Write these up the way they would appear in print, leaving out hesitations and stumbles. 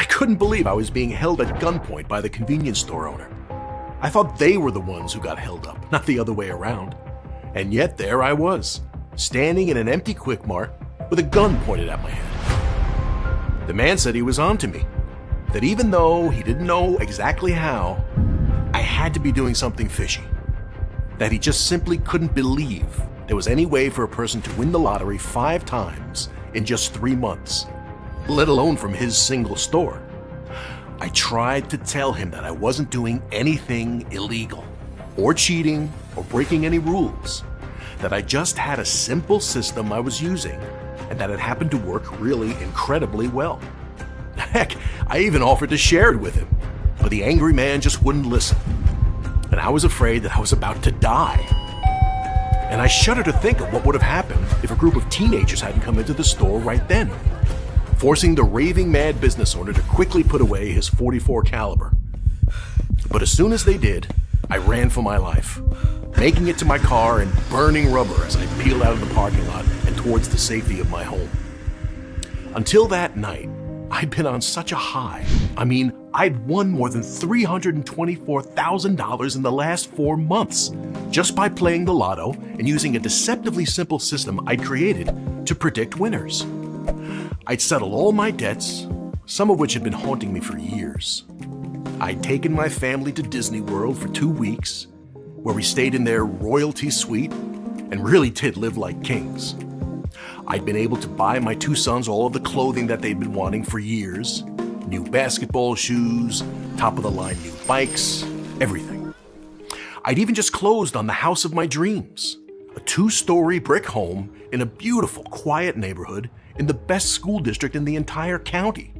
I couldn't believe I was being held at gunpoint by the convenience store owner. I thought they were the ones who got held up, not the other way around. And yet there I was, standing in an empty Quick Mart with a gun pointed at my head. The man said he was on to me, that even though he didn't know exactly how, I had to be doing something fishy. That he just simply couldn't believe there was any way for a person to win the lottery 5 times in just 3 months, let alone from his single store. I tried to tell him that I wasn't doing anything illegal, or cheating, or breaking any rules, that I just had a simple system I was using, and that it happened to work really incredibly well. Heck, I even offered to share it with him, but the angry man just wouldn't listen. And I was afraid that I was about to die. And I shudder to think of what would have happened if a group of teenagers hadn't come into the store right then, forcing the raving mad business owner to quickly put away his .44 caliber. But as soon as they did, I ran for my life, making it to my car and burning rubber as I peeled out of the parking lot and towards the safety of my home. Until that night, I'd been on such a high. I mean, I'd won more than $324,000 in the last 4 months just by playing the lotto and using a deceptively simple system I'd created to predict winners. I'd settled all my debts, some of which had been haunting me for years. I'd taken my family to Disney World for 2 weeks, where we stayed in their royalty suite and really did live like kings. I'd been able to buy my 2 sons all of the clothing that they'd been wanting for years. New basketball shoes, top-of-the-line new bikes, everything. I'd even just closed on the house of my dreams, a 2-story brick home in a beautiful, quiet neighborhood in the best school district in the entire county.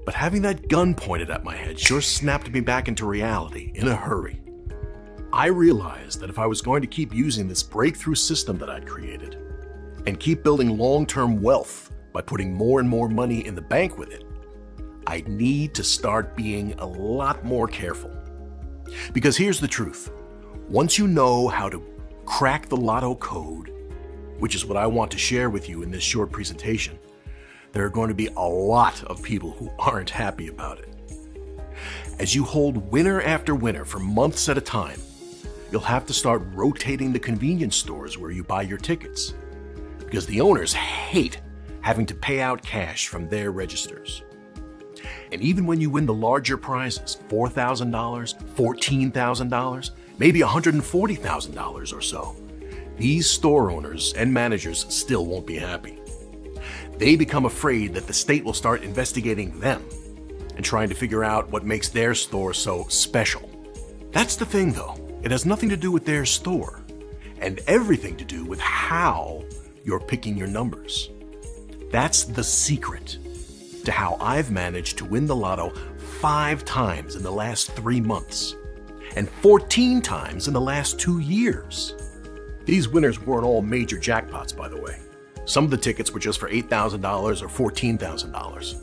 But having that gun pointed at my head sure snapped me back into reality in a hurry. I realized that if I was going to keep using this breakthrough system that I'd created, and keep building long-term wealth by putting more and more money in the bank with it, I'd need to start being a lot more careful. Because here's the truth. Once you know how to crack the lotto code, which is what I want to share with you in this short presentation, there are going to be a lot of people who aren't happy about it. As you hold winner after winner for months at a time, you'll have to start rotating the convenience stores where you buy your tickets, because the owners hate having to pay out cash from their registers. And even when you win the larger prizes, $4,000, $14,000, maybe $140,000 or so, these store owners and managers still won't be happy. They become afraid that the state will start investigating them and trying to figure out what makes their store so special. That's the thing though, it has nothing to do with their store and everything to do with how you're picking your numbers. That's the secret to how I've managed to win the lotto 5 times in the last 3 months and 14 times in the last 2 years. These winners weren't all major jackpots, by the way. Some of the tickets were just for $8,000 or $14,000.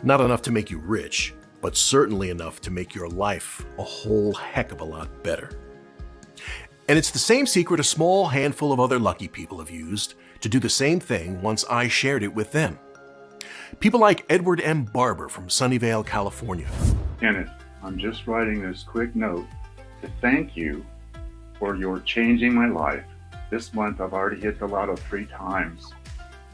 Not enough to make you rich, but certainly enough to make your life a whole heck of a lot better. And it's the same secret a small handful of other lucky people have used to do the same thing once I shared it with them. People like Edward M. Barber from Sunnyvale, California. Kenneth, I'm just writing this quick note to thank you for your changing my life. This month I've already hit the lotto 3 times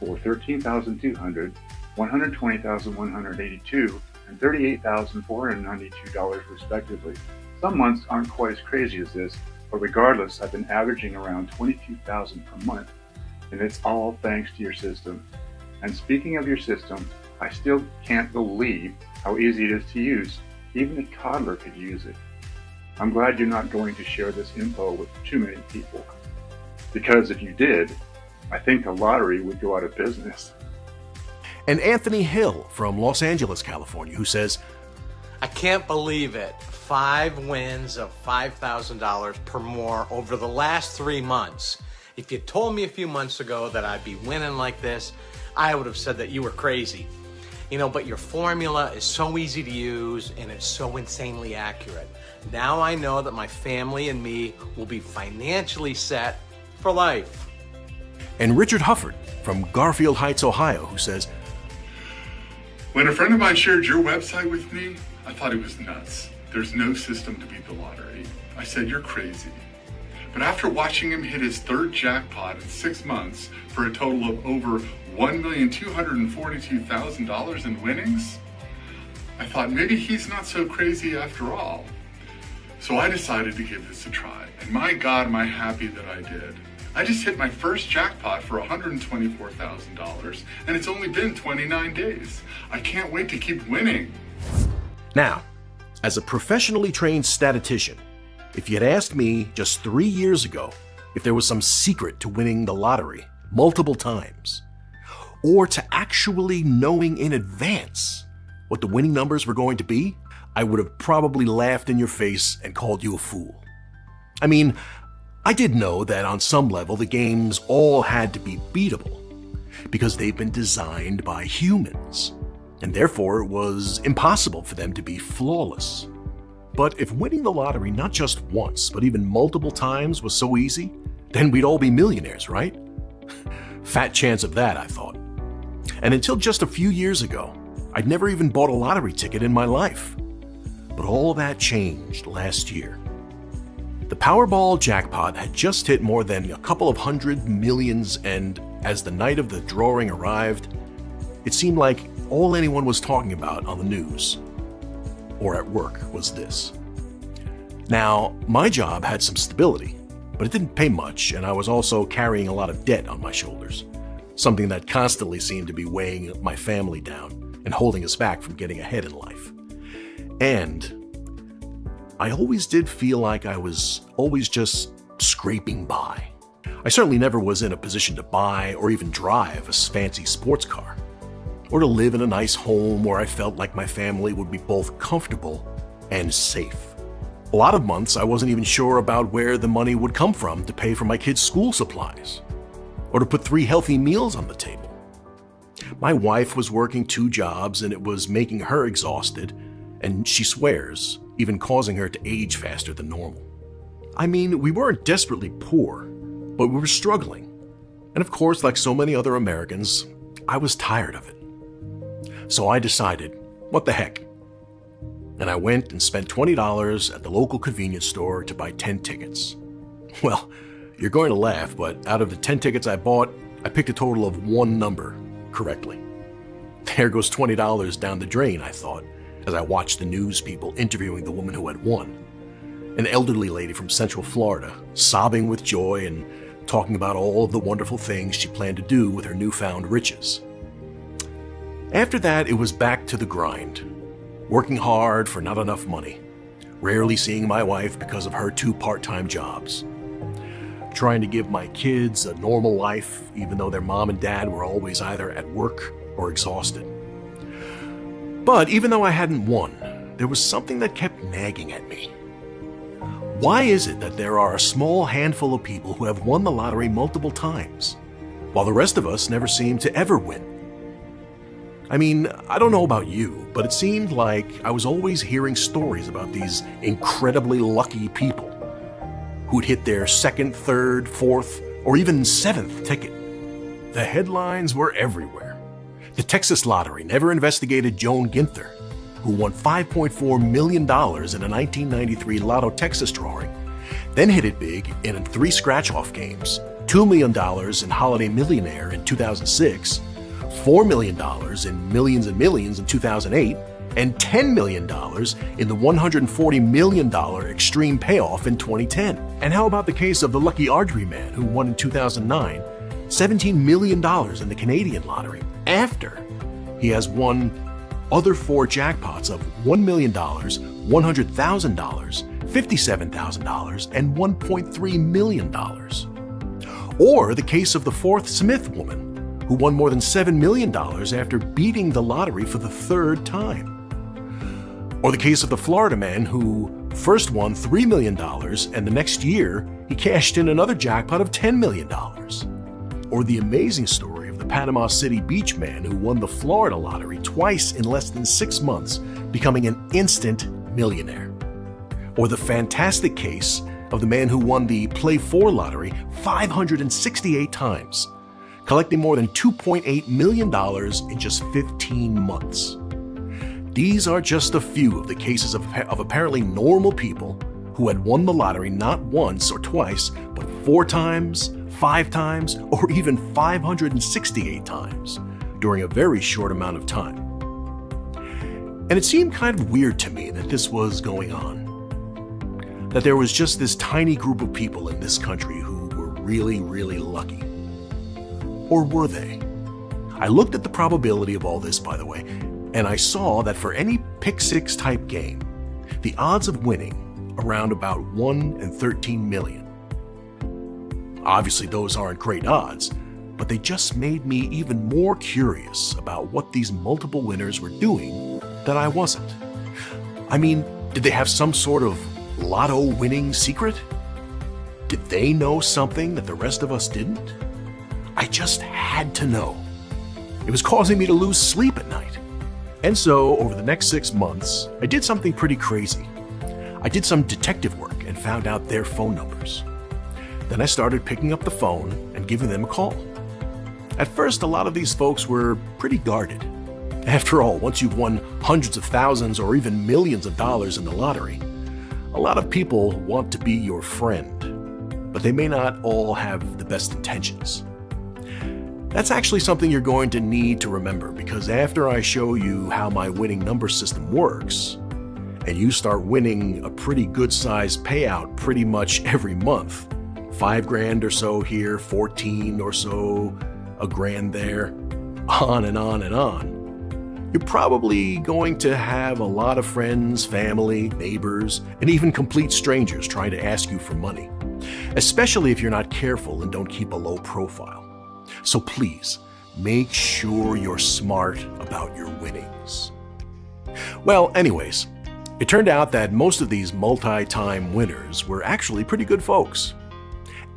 for $13,200, $120,182, and $38,492 respectively. Some months aren't quite as crazy as this, but regardless, I've been averaging around $22,000 per month, and it's all thanks to your system. And speaking of your system, I still can't believe how easy it is to use. Even a toddler could use it. I'm glad you're not going to share this info with too many people, because if you did, I think the lottery would go out of business. And Anthony Hill from Los Angeles, California, who says, I can't believe it. 5 wins of $5,000 per more over the last 3 months. If you told me a few months ago that I'd be winning like this, I would have said that you were crazy. You know, but your formula is so easy to use and it's so insanely accurate. Now I know that my family and me will be financially set for life. And Richard Hufford from Garfield Heights, Ohio, who says, When a friend of mine shared your website with me, I thought it was nuts. There's no system to beat the lottery. I said, you're crazy. But after watching him hit his third jackpot in 6 months for a total of over $1,242,000 in winnings, I thought maybe he's not so crazy after all. So I decided to give this a try. And my God, am I happy that I did. I just hit my first jackpot for $124,000, and it's only been 29 days. I can't wait to keep winning. Now, as a professionally trained statistician, if you had asked me just 3 years ago if there was some secret to winning the lottery multiple times, or to actually knowing in advance what the winning numbers were going to be, I would have probably laughed in your face and called you a fool. I mean, I did know that on some level the games all had to be beatable, because they've been designed by humans, and therefore it was impossible for them to be flawless. But if winning the lottery not just once, but even multiple times was so easy, then we'd all be millionaires, right? Fat chance of that, I thought. And until just a few years ago, I'd never even bought a lottery ticket in my life. But all that changed last year. The Powerball jackpot had just hit more than a couple of hundred millions, and as the night of the drawing arrived, it seemed like all anyone was talking about on the news or at work was this. Now, my job had some stability, but it didn't pay much, and I was also carrying a lot of debt on my shoulders, something that constantly seemed to be weighing my family down and holding us back from getting ahead in life. And I always did feel like I was always just scraping by. I certainly never was in a position to buy or even drive a fancy sports car, or to live in a nice home where I felt like my family would be both comfortable and safe. A lot of months I wasn't even sure about where the money would come from to pay for my kids' school supplies, or to put 3 healthy meals on the table. My wife was working 2 jobs and it was making her exhausted, and she swears, even causing her to age faster than normal. I mean, we weren't desperately poor, but we were struggling. And of course, like so many other Americans, I was tired of it. So I decided, what the heck? And I went and spent $20 at the local convenience store to buy 10 tickets. Well, you're going to laugh, but out of the 10 tickets I bought, I picked a total of 1 number correctly. There goes $20 down the drain, I thought, as I watched the news people interviewing the woman who had won. An elderly lady from Central Florida, sobbing with joy and talking about all of the wonderful things she planned to do with her newfound riches. After that, it was back to the grind, working hard for not enough money, rarely seeing my wife because of her 2 part-time jobs, trying to give my kids a normal life even though their mom and dad were always either at work or exhausted. But even though I hadn't won, there was something that kept nagging at me. Why is it that there are a small handful of people who have won the lottery multiple times, while the rest of us never seem to ever win? I mean, I don't know about you, but it seemed like I was always hearing stories about these incredibly lucky people who'd hit their 2nd, 3rd, 4th, or even 7th ticket. The headlines were everywhere. The Texas Lottery never investigated Joan Ginther, who won $5.4 million in a 1993 Lotto Texas drawing, then hit it big in 3 scratch-off games, $2 million in Holiday Millionaire in 2006, $4 million in Millions and Millions in 2008, and $10 million in the $140 million Extreme Payoff in 2010. And how about the case of the lucky archery man who won in 2009 $17 million in the Canadian lottery after he has won other 4 jackpots of $1 million, $100,000, $57,000, and $1.3 million. Or the case of the 4th Smith woman, who won more than $7 million after beating the lottery for the 3rd time. Or the case of the Florida man who first won $3 million and the next year he cashed in another jackpot of $10 million. Or the amazing story of the Panama City Beach man who won the Florida lottery twice in less than 6 months, becoming an instant millionaire. Or the fantastic case of the man who won the Play 4 lottery 568 times, collecting more than $2.8 million in just 15 months. These are just a few of the cases of apparently normal people who had won the lottery not once or twice, but 4 times, 5 times, or even 568 times during a very short amount of time. And it seemed kind of weird to me that this was going on. That there was just this tiny group of people in this country who were really, really lucky. Or were they? I looked at the probability of all this, by the way, and I saw that for any pick-six type game, the odds of winning around about 1 in 13 million. Obviously, those aren't great odds, but they just made me even more curious about what these multiple winners were doing that I wasn't. I mean, did they have some sort of lotto winning secret? Did they know something that the rest of us didn't? I just had to know. It was causing me to lose sleep at night. And so, over the next 6 months, I did something pretty crazy. I did some detective work and found out their phone numbers. Then I started picking up the phone and giving them a call. At first, a lot of these folks were pretty guarded. After all, once you've won hundreds of thousands or even millions of dollars in the lottery, a lot of people want to be your friend, but they may not all have the best intentions. That's actually something you're going to need to remember, because after I show you how my winning number system works, and you start winning a pretty good sized payout pretty much every month, $5,000 or so here, 14 or so, a grand there, on and on and on, you're probably going to have a lot of friends, family, neighbors, and even complete strangers trying to ask you for money, especially if you're not careful and don't keep a low profile. So please, make sure you're smart about your winnings. Well, anyways, it turned out that most of these multi-time winners were actually pretty good folks.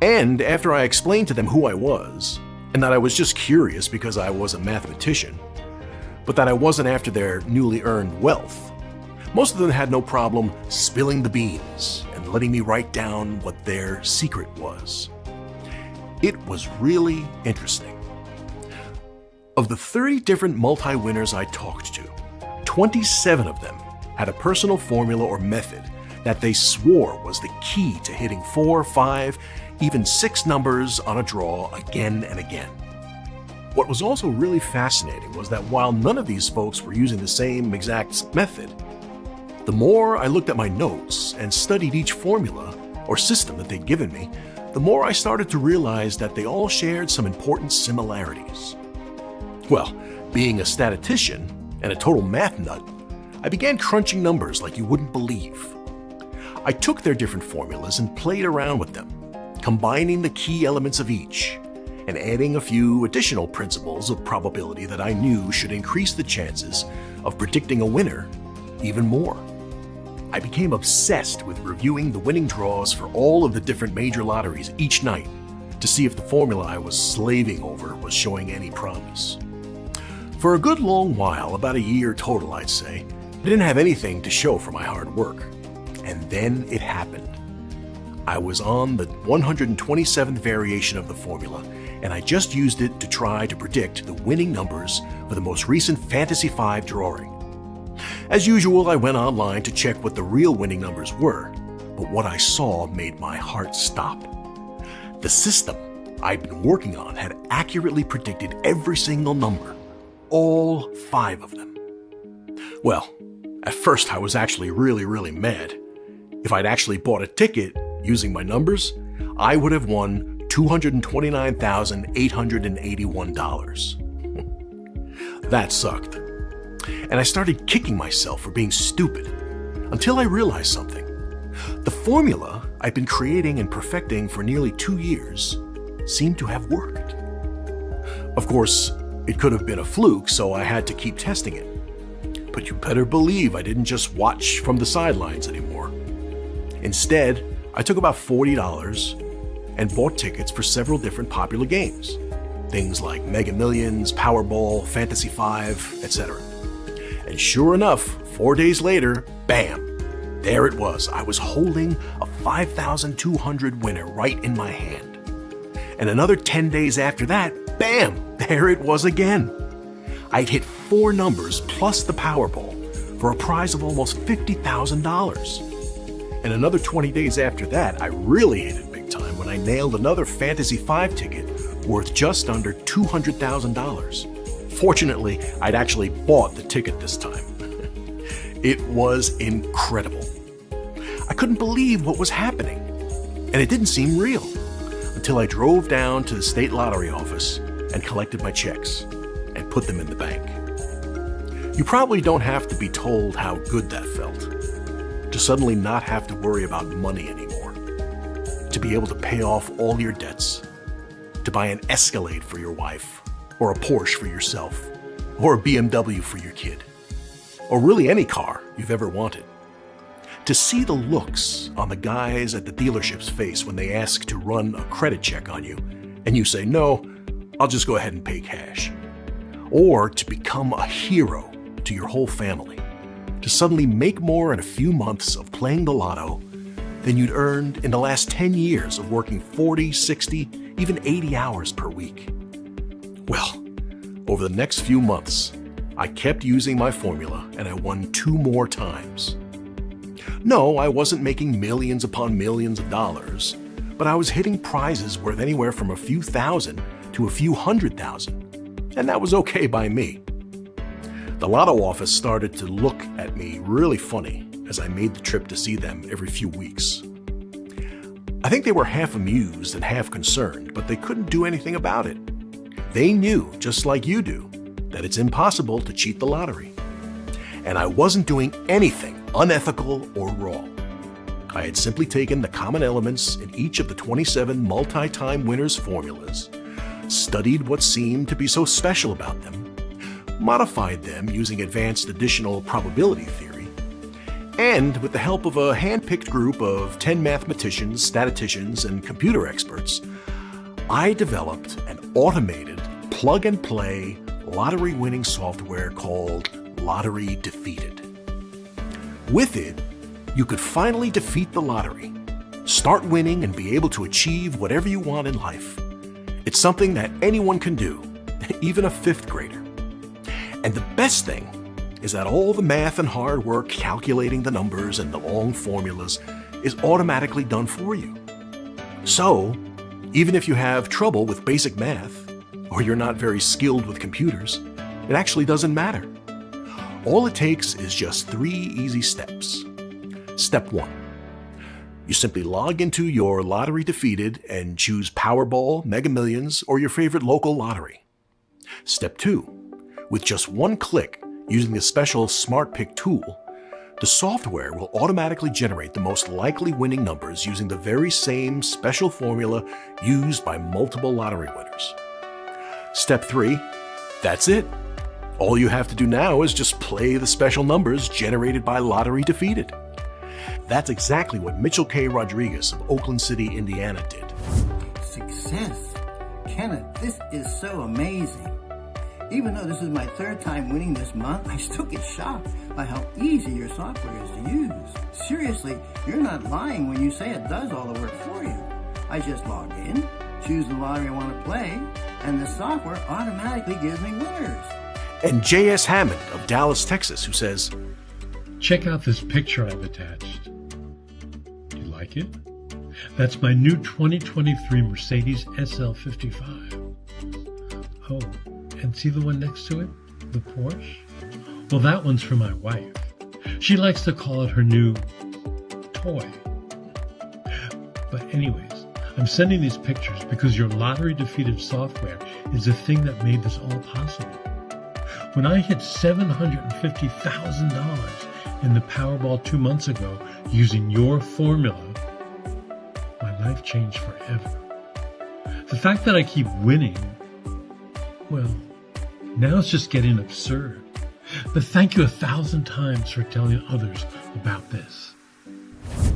And after I explained to them who I was, and that I was just curious because I was a mathematician, but that I wasn't after their newly earned wealth, most of them had no problem spilling the beans and letting me write down what their secret was. It was really interesting. Of the 30 different multi-winners I talked to, 27 of them had a personal formula or method that they swore was the key to hitting 4, 5, even 6 numbers on a draw again and again. What was also really fascinating was that while none of these folks were using the same exact method, the more I looked at my notes and studied each formula or system that they'd given me, the more I started to realize that they all shared some important similarities. Well, being a statistician and a total math nut, I began crunching numbers like you wouldn't believe. I took their different formulas and played around with them, combining the key elements of each, and adding a few additional principles of probability that I knew should increase the chances of predicting a winner even more. I became obsessed with reviewing the winning draws for all of the different major lotteries each night to see if the formula I was slaving over was showing any promise. For a good long while, about a year total I'd say, I didn't have anything to show for my hard work. And then it happened. I was on the 127th variation of the formula, and I just used it to try to predict the winning numbers for the most recent Fantasy 5 drawing. As usual, I went online to check what the real winning numbers were, but what I saw made my heart stop. The system I'd been working on had accurately predicted every single number, all 5 of them. Well, at first I was actually really mad. If I'd actually bought a ticket using my numbers, I would have won $229,881. That sucked. And I started kicking myself for being stupid, until I realized something. The formula I'd been creating and perfecting for nearly 2 years seemed to have worked. Of course, it could have been a fluke, so I had to keep testing it. But you better believe I didn't just watch from the sidelines anymore. Instead, I took about $40 and bought tickets for several different popular games. Things like Mega Millions, Powerball, Fantasy 5, etc. And sure enough, 4 days later, bam! There it was. I was holding a 5,200 winner right in my hand. And another 10 days after that, bam! There it was again. I'd hit 4 numbers plus the Powerball for a prize of almost $50,000. And another 20 days after that, I really hit it big time when I nailed another Fantasy 5 ticket worth just under $200,000. Fortunately, I'd actually bought the ticket this time. It was incredible. I couldn't believe what was happening, and it didn't seem real until I drove down to the state lottery office and collected my checks and put them in the bank. You probably don't have to be told how good that felt, to suddenly not have to worry about money anymore, to be able to pay off all your debts, to buy an Escalade for your wife, or a Porsche for yourself, or a BMW for your kid, or really any car you've ever wanted. To see the looks on the guys at the dealership's face when they ask to run a credit check on you, and you say, "No, I'll just go ahead and pay cash." Or to become a hero to your whole family, to suddenly make more in a few months of playing the lotto than you'd earned in the last 10 years of working 40, 60, even 80 hours per week. Well, over the next few months, I kept using my formula and I won 2 more times. No, I wasn't making millions upon millions of dollars, but I was hitting prizes worth anywhere from a few thousand to a few $100,000, and that was okay by me. The lotto office started to look at me really funny as I made the trip to see them every few weeks. I think they were half amused and half concerned, but they couldn't do anything about it. They knew, just like you do, that it's impossible to cheat the lottery. And I wasn't doing anything unethical or wrong. I had simply taken the common elements in each of the 27 multi-time winners' formulas, studied what seemed to be so special about them, modified them using advanced additional probability theory, and with the help of a hand-picked group of 10 mathematicians, statisticians, and computer experts, I developed an automated plug-and-play lottery-winning software called Lottery Defeated. With it, you could finally defeat the lottery, start winning, and be able to achieve whatever you want in life. It's something that anyone can do, even a 5th grader. And the best thing is that all the math and hard work calculating the numbers and the long formulas is automatically done for you. So, even if you have trouble with basic math, or you're not very skilled with computers, it actually doesn't matter. All it takes is just 3 easy steps. Step 1. You simply log into your Lottery Defeated and choose Powerball, Mega Millions, or your favorite local lottery. Step 2. With just one click, using the special Smart Pick tool, the software will automatically generate the most likely winning numbers using the very same special formula used by multiple lottery winners. Step 3. That's it. All you have to do now is just play the special numbers generated by Lottery Defeated. That's exactly what Mitchell K. Rodriguez of Oakland City, Indiana did. Success. Kenneth, this is so amazing. Even though this is my 3rd time winning this month, I still get shocked by how easy your software is to use. Seriously, you're not lying when you say it does all the work for you. I just log in, choose the lottery I want to play, and the software automatically gives me winners. And J.S. Hammond of Dallas, Texas, who says, "Check out this picture I've attached. Do you like it? That's my new 2023 Mercedes SL55. Oh, and see the one next to it? The Porsche? Well, that one's for my wife. She likes to call it her new toy. But anyways, I'm sending these pictures because your Lottery Defeated software is the thing that made this all possible. When I hit $750,000 in the Powerball 2 months ago using your formula, my life changed forever. The fact that I keep winning, well, now it's just getting absurd. But thank you 1,000 times for telling others about this."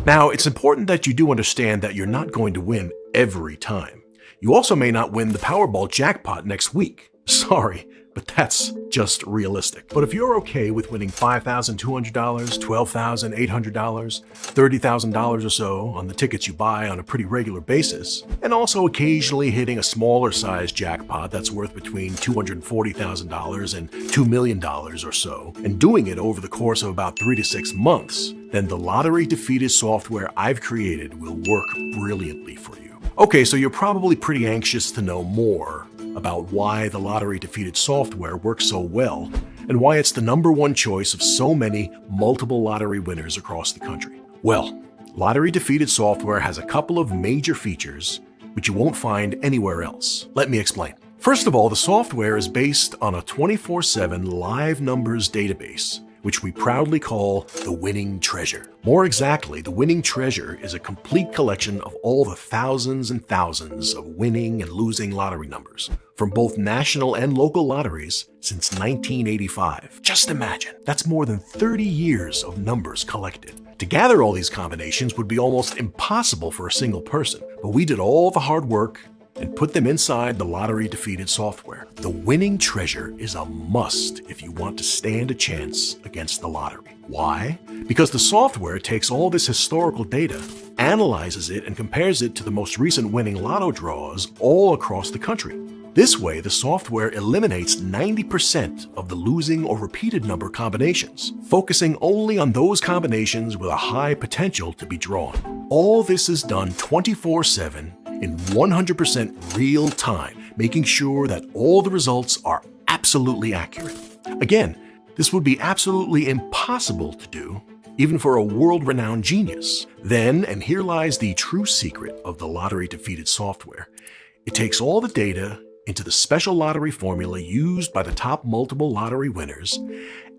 Now, it's important that you do understand that you're not going to win every time. You also may not win the Powerball jackpot next week. Sorry, but that's just realistic. But if you're okay with winning $5,200, $12,800, $30,000 or so on the tickets you buy on a pretty regular basis, and also occasionally hitting a smaller size jackpot that's worth between $240,000 and $2 million or so, and doing it over the course of about 3 to 6 months, then the lottery defeated software I've created will work brilliantly for you. Okay, so you're probably pretty anxious to know more about why the lottery defeated software works so well and why it's the #1 choice of so many multiple lottery winners across the country. Well, lottery defeated software has a couple of major features which you won't find anywhere else. Let me explain. First of all, the software is based on a 24/7 live numbers database, which we proudly call the Winning Treasure. More exactly, the Winning Treasure is a complete collection of all the thousands and thousands of winning and losing lottery numbers from both national and local lotteries since 1985. Just imagine, that's more than 30 years of numbers collected. To gather all these combinations would be almost impossible for a single person, but we did all the hard work and put them inside the lottery defeated software. The Winning Treasure is a must if you want to stand a chance against the lottery. Why? Because the software takes all this historical data, analyzes it, and compares it to the most recent winning lotto draws all across the country. This way, the software eliminates 90% of the losing or repeated number combinations, focusing only on those combinations with a high potential to be drawn. All this is done 24/7 in 100% real time, making sure that all the results are absolutely accurate. Again, this would be absolutely impossible to do, even for a world-renowned genius. Then, and here lies the true secret of the lottery-defeated software, it takes all the data into the special lottery formula used by the top multiple lottery winners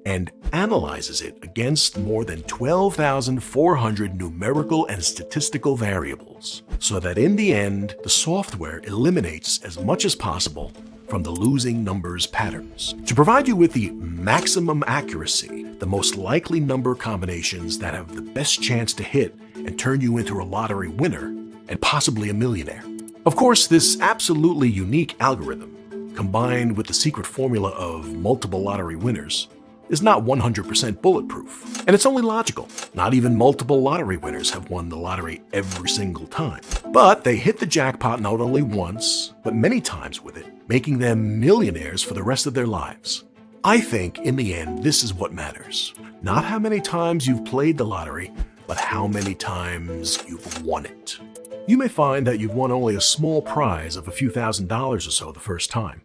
and analyzes it against more than 12,400 numerical and statistical variables, so that in the end, the software eliminates as much as possible from the losing numbers patterns. To provide you with the maximum accuracy, the most likely number combinations that have the best chance to hit and turn you into a lottery winner and possibly a millionaire. Of course, this absolutely unique algorithm, combined with the secret formula of multiple lottery winners, is not 100% bulletproof. And it's only logical. Not even multiple lottery winners have won the lottery every single time. But they hit the jackpot not only once, but many times with it, making them millionaires for the rest of their lives. I think, in the end, this is what matters. Not how many times you've played the lottery, but how many times you've won it. You may find that you've won only a small prize of a few $1,000s or so the first time.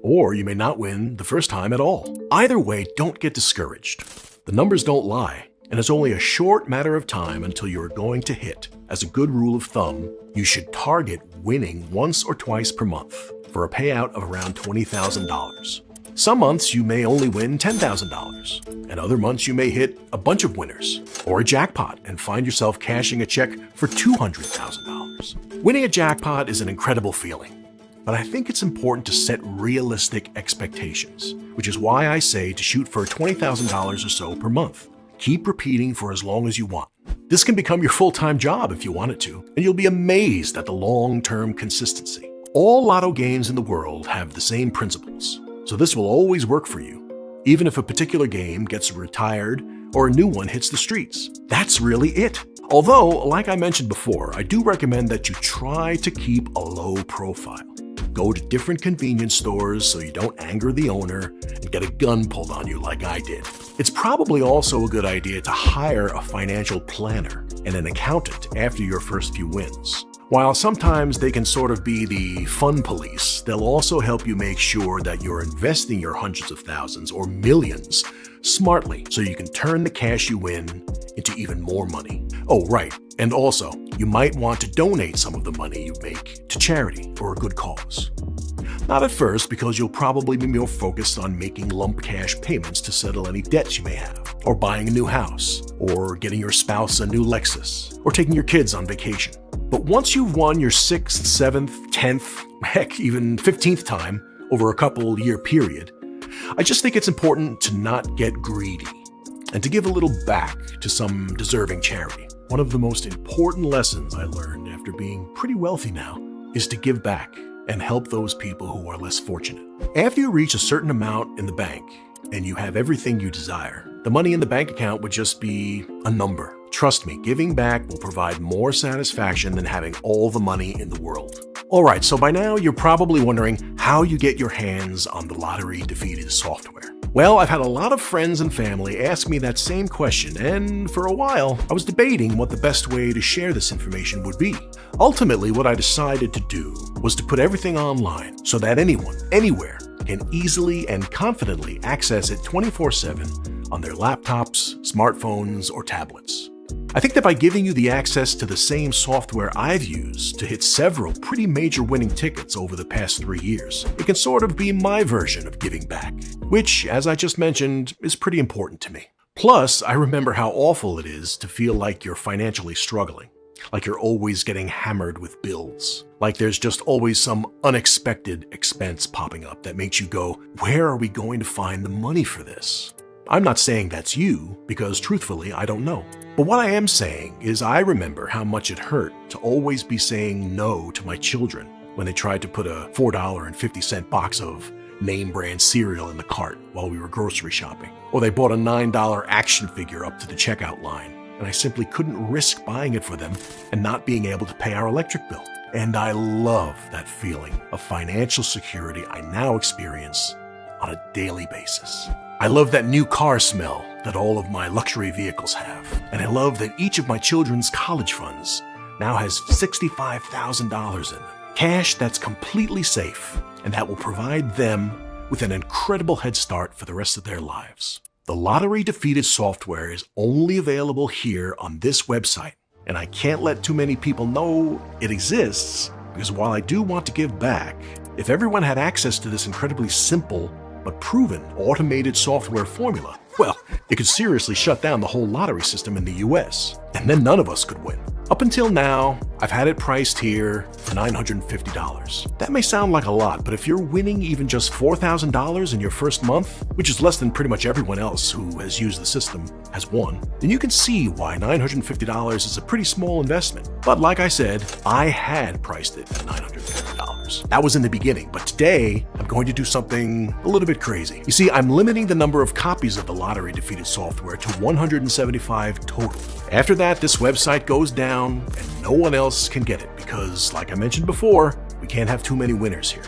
Or you may not win the first time at all. Either way, don't get discouraged. The numbers don't lie, and it's only a short matter of time until you're going to hit. As a good rule of thumb, you should target winning once or twice per month for a payout of around $20,000. Some months you may only win $10,000, and other months you may hit a bunch of winners or a jackpot and find yourself cashing a check for $200,000. Winning a jackpot is an incredible feeling. But I think it's important to set realistic expectations, which is why I say to shoot for $20,000 or so per month. Keep repeating for as long as you want. This can become your full-time job if you want it to, and you'll be amazed at the long-term consistency. All lotto games in the world have the same principles, so this will always work for you, even if a particular game gets retired or a new one hits the streets. That's really it. Although, like I mentioned before, I do recommend that you try to keep a low profile. Go to different convenience stores so you don't anger the owner and get a gun pulled on you like I did. It's probably also a good idea to hire a financial planner and an accountant after your first few wins. While sometimes they can sort of be the fun police, they'll also help you make sure that you're investing your hundreds of thousands or millions smartly so you can turn the cash you win into even more money. Oh, right. And also, you might want to donate some of the money you make to charity for a good cause. Not at first, because you'll probably be more focused on making lump cash payments to settle any debts you may have, or buying a new house, or getting your spouse a new Lexus, or taking your kids on vacation. But once you've won your 6th, 7th, 10th, heck, even 15th time over a couple-year period, I just think it's important to not get greedy and to give a little back to some deserving charity. One of the most important lessons I learned after being pretty wealthy now is to give back and help those people who are less fortunate. After you reach a certain amount in the bank and you have everything you desire, the money in the bank account would just be a number. Trust me, giving back will provide more satisfaction than having all the money in the world. Alright, so by now you're probably wondering how you get your hands on the Lottery Defeated software. Well, I've had a lot of friends and family ask me that same question, and for a while, I was debating what the best way to share this information would be. Ultimately, what I decided to do was to put everything online so that anyone, anywhere, can easily and confidently access it 24/7 on their laptops, smartphones, or tablets. I think that by giving you the access to the same software I've used to hit several pretty major winning tickets over the past 3 years, it can sort of be my version of giving back, which, as I just mentioned, is pretty important to me. Plus, I remember how awful it is to feel like you're financially struggling, like you're always getting hammered with bills, like there's just always some unexpected expense popping up that makes you go, where are we going to find the money for this? I'm not saying that's you, because truthfully, I don't know. But what I am saying is I remember how much it hurt to always be saying no to my children when they tried to put a $4.50 box of name brand cereal in the cart while we were grocery shopping. Or they bought a $9 action figure up to the checkout line, and I simply couldn't risk buying it for them and not being able to pay our electric bill. And I love that feeling of financial security I now experience on a daily basis. I love that new car smell that all of my luxury vehicles have. And I love that each of my children's college funds now has $65,000 in them. Cash that's completely safe and that will provide them with an incredible head start for the rest of their lives. The Lottery Defeated software is only available here on this website, and I can't let too many people know it exists because while I do want to give back, if everyone had access to this incredibly simple but proven automated software formula, well, it could seriously shut down the whole lottery system in the US, and then none of us could win. Up until now, I've had it priced here for $950. That may sound like a lot, but if you're winning even just $4,000 in your first month, which is less than pretty much everyone else who has used the system has won, then you can see why $950 is a pretty small investment. But like I said, I had priced it at $950. That was in the beginning, but today I'm going to do something a little bit crazy. You see, I'm limiting the number of copies of the Lottery Defeated software to 175 total. After that, this website goes down and no one else can get it because, like I mentioned before, we can't have too many winners here.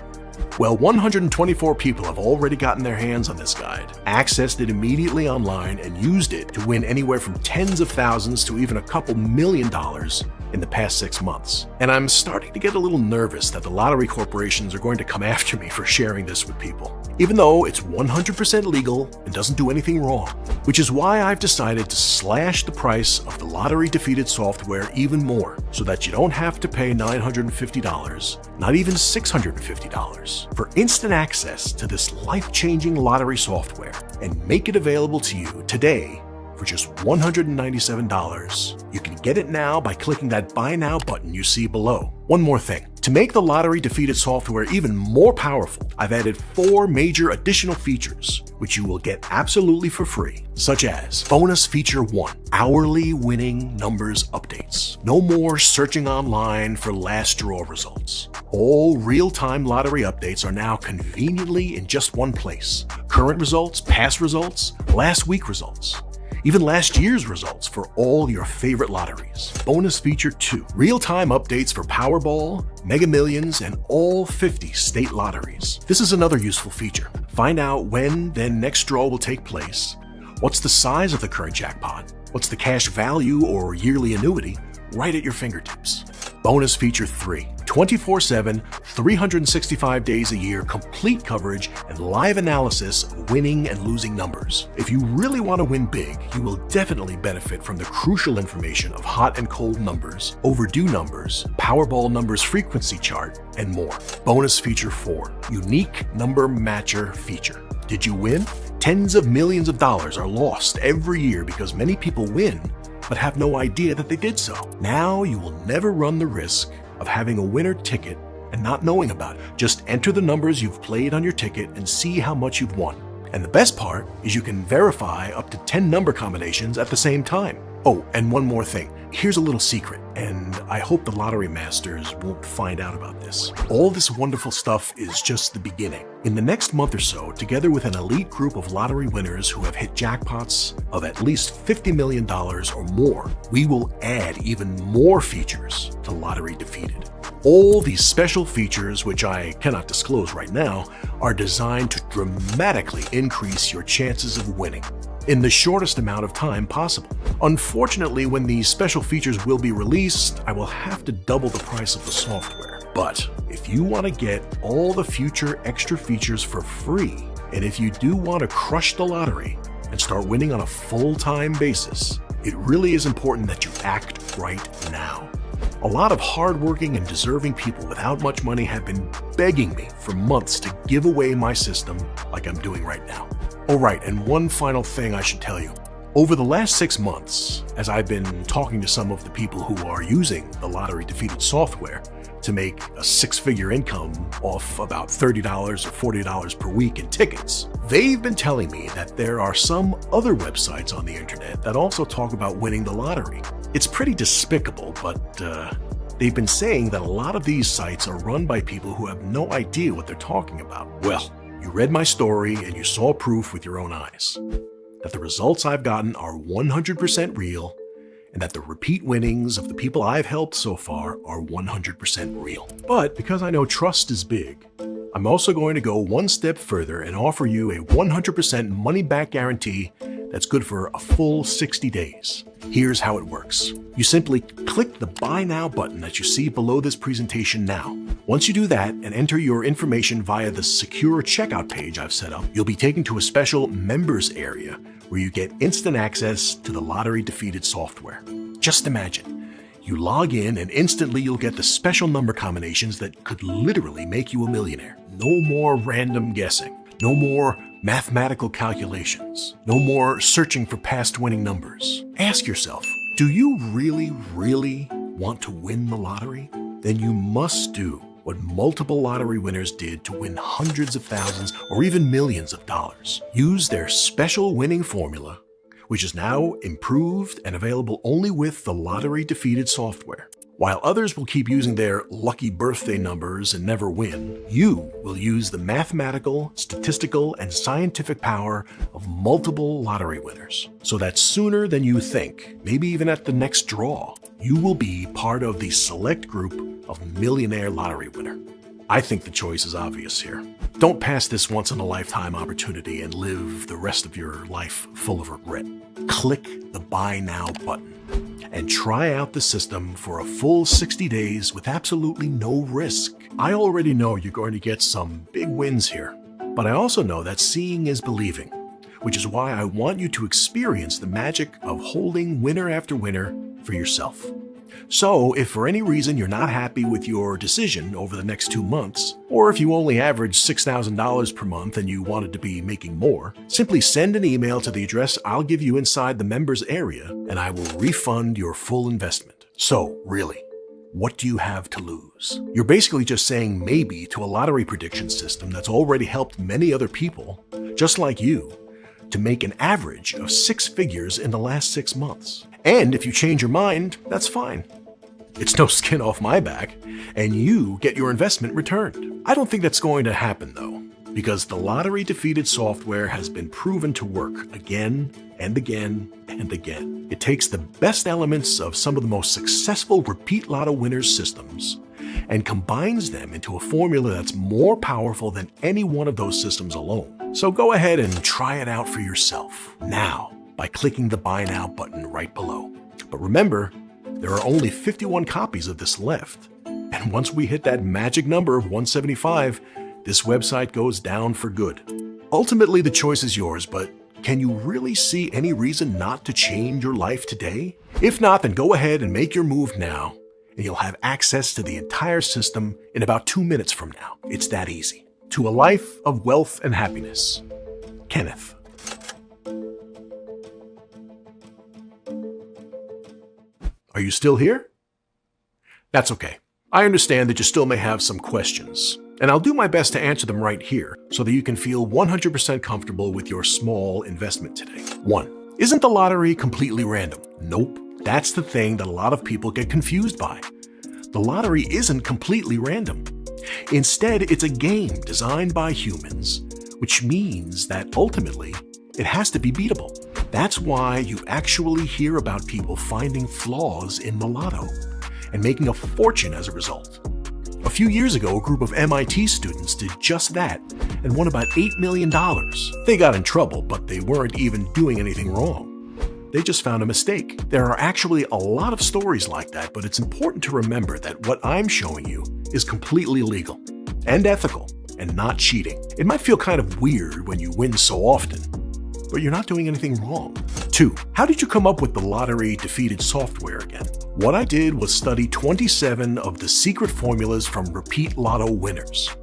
Well, 124 people have already gotten their hands on this guide, accessed it immediately online, and used it to win anywhere from tens of thousands to even a couple $1 million in the past 6 months. And I'm starting to get a little nervous that the lottery corporations are going to come after me for sharing this with people, even though it's 100% legal and doesn't do anything wrong, which is why I've decided to slash the price of the Lottery Defeated software even more so that you don't have to pay $950, not even $650, for instant access to this life-changing lottery software and make it available to you today for just $197. You can get it now by clicking that Buy Now button you see below. One more thing. To make the Lottery Defeated software even more powerful, I've added 4 major additional features, which you will get absolutely for free, such as Bonus Feature 1, Hourly Winning Numbers Updates. No more searching online for last draw results. All real-time lottery updates are now conveniently in just one place. Current results, past results, last week results. Even last year's results for all your favorite lotteries. Bonus Feature 2, real-time updates for Powerball, Mega Millions, and all 50 state lotteries. This is another useful feature. Find out when the next draw will take place, what's the size of the current jackpot, what's the cash value or yearly annuity, right at your fingertips. Bonus Feature 3, 24/7, 365 days a year, complete coverage and live analysis of winning and losing numbers. If you really want to win big, you will definitely benefit from the crucial information of hot and cold numbers, overdue numbers, Powerball numbers frequency chart, and more. Bonus Feature 4, Unique Number Matcher feature. Did you win? Tens of millions of dollars are lost every year because many people win but have no idea that they did so. Now you will never run the risk of having a winner ticket and not knowing about it. Just enter the numbers you've played on your ticket and see how much you've won. And the best part is you can verify up to 10 number combinations at the same time. Oh, and one more thing. Here's a little secret, and I hope the lottery masters won't find out about this. All this wonderful stuff is just the beginning. In the next month or so, together with an elite group of lottery winners who have hit jackpots of at least $50 million or more, we will add even more features to Lottery Defeated. All these special features, which I cannot disclose right now, are designed to dramatically increase your chances of winning in the shortest amount of time possible. Unfortunately, when these special features will be released, I will have to double the price of the software. But if you want to get all the future extra features for free, and if you do want to crush the lottery and start winning on a full-time basis, it really is important that you act right now. A lot of hardworking and deserving people without much money have been begging me for months to give away my system like I'm doing right now. Oh right, and one final thing I should tell you. Over the last 6 months, as I've been talking to some of the people who are using the Lottery Defeated software to make a 6-figure income off about $30 or $40 per week in tickets, they've been telling me that there are some other websites on the internet that also talk about winning the lottery. It's pretty despicable, but they've been saying that a lot of these sites are run by people who have no idea what they're talking about. Well, you read my story and you saw proof with your own eyes that the results I've gotten are 100% real and that the repeat winnings of the people I've helped so far are 100% real. But because I know trust is big, I'm also going to go one step further and offer you a 100% money-back guarantee that's good for a full 60 days. Here's how it works. You simply click the Buy Now button that you see below this presentation now. Once you do that and enter your information via the secure checkout page I've set up, you'll be taken to a special members area where you get instant access to the Lottery Defeated software. Just imagine, you log in and instantly you'll get the special number combinations that could literally make you a millionaire. No more random guessing. No more mathematical calculations. No more searching for past winning numbers. Ask yourself, do you really want to win the lottery? Then you must do what multiple lottery winners did to win hundreds of thousands or even millions of dollars. Use their special winning formula, which is now improved and available only with the Lottery Defeated software. While others will keep using their lucky birthday numbers and never win, you will use the mathematical, statistical, and scientific power of multiple lottery winners, so that sooner than you think, maybe even at the next draw, you will be part of the select group of millionaire lottery winner. I think the choice is obvious here. Don't pass this once-in-a-lifetime opportunity and live the rest of your life full of regret. Click the Buy Now button and try out the system for a full 60 days with absolutely no risk. I already know you're going to get some big wins here, but I also know that seeing is believing, which is why I want you to experience the magic of holding winner after winner for yourself. So if for any reason you're not happy with your decision over the next 2 months, or if you only average $6,000 per month and you wanted to be making more, simply send an email to the address I'll give you inside the members area and I will refund your full investment. So really, what do you have to lose? You're basically just saying maybe to a lottery prediction system that's already helped many other people, just like you, to make an average of 6 figures in the last 6 months. And if you change your mind, that's fine. It's no skin off my back, and you get your investment returned. I don't think that's going to happen though, because the Lottery Defeated software has been proven to work again and again and again. It takes the best elements of some of the most successful repeat lotto winners' systems and combines them into a formula that's more powerful than any one of those systems alone. So go ahead and try it out for yourself now by clicking the Buy Now button right below. But remember, there are only 51 copies of this left. And once we hit that magic number of 175, this website goes down for good. Ultimately, the choice is yours, but can you really see any reason not to change your life today? If not, then go ahead and make your move now, and you'll have access to the entire system in about 2 minutes from now. It's that easy. To a life of wealth and happiness. Kenneth. Are you still here? That's okay. I understand that you still may have some questions, and I'll do my best to answer them right here so that you can feel 100% comfortable with your small investment today. 1. Isn't the lottery completely random? Nope. That's the thing that a lot of people get confused by. The lottery isn't completely random. Instead, it's a game designed by humans, which means that ultimately, it has to be beatable. That's why you actually hear about people finding flaws in the lotto and making a fortune as a result. A few years ago, a group of MIT students did just that and won about $8 million. They got in trouble, but they weren't even doing anything wrong. They just found a mistake. There are actually a lot of stories like that, but it's important to remember that what I'm showing you is completely legal and ethical and not cheating. It might feel kind of weird when you win so often, but you're not doing anything wrong. 2. How did you come up with the lottery defeated software again? What I did was study 27 of the secret formulas from repeat lotto winners.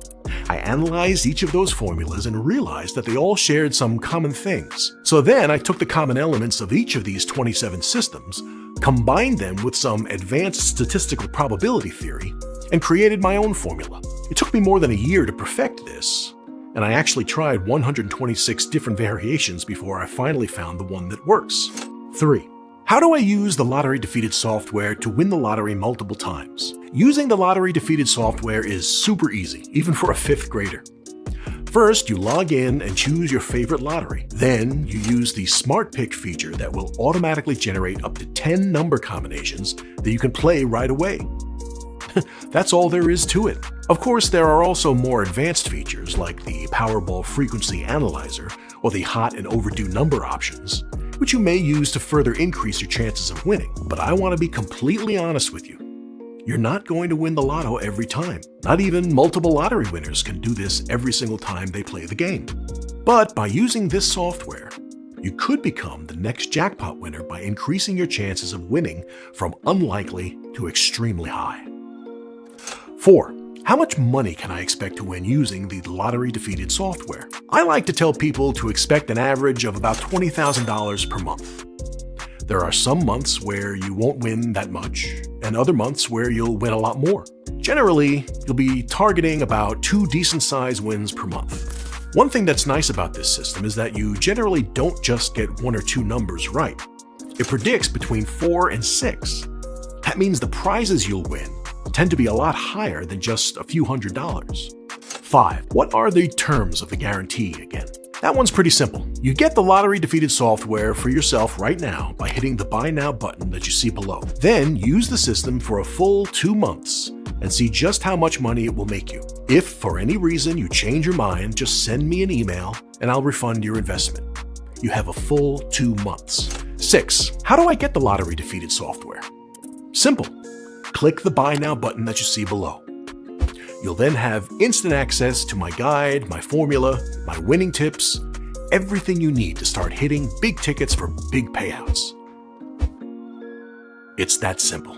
I analyzed each of those formulas and realized that they all shared some common things. So then I took the common elements of each of these 27 systems, combined them with some advanced statistical probability theory, and created my own formula. It took me more than a year to perfect this, and I actually tried 126 different variations before I finally found the one that works. 3. How do I use the lottery defeated software to win the lottery multiple times? Using the lottery defeated software is super easy, even for a 5th grader. First, you log in and choose your favorite lottery. Then, you use the Smart Pick feature that will automatically generate up to 10 number combinations that you can play right away. That's all there is to it. Of course, there are also more advanced features like the Powerball Frequency Analyzer or the Hot and Overdue Number options, which you may use to further increase your chances of winning. But I want to be completely honest with you. You're not going to win the lotto every time. Not even multiple lottery winners can do this every single time they play the game. But by using this software, you could become the next jackpot winner by increasing your chances of winning from unlikely to extremely high. 4. How much money can I expect to win using the lottery defeated software? I like to tell people to expect an average of about $20,000 per month. There are some months where you won't win that much, and other months where you'll win a lot more. Generally, you'll be targeting about 2 decent-sized wins per month. One thing that's nice about this system is that you generally don't just get 1 or 2 numbers right. It predicts between 4 and 6. That means the prizes you'll win tend to be a lot higher than just a few $100s. 5. What are the terms of the guarantee again? That one's pretty simple. You get the lottery defeated software for yourself right now by hitting the Buy Now button that you see below. Then use the system for a full 2 months and see just how much money it will make you. If for any reason you change your mind, just send me an email and I'll refund your investment. You have a full 2 months. 6. How do I get the lottery defeated software? Simple. Click the Buy Now button that you see below. You'll then have instant access to my guide, my formula, my winning tips, everything you need to start hitting big tickets for big payouts. It's that simple.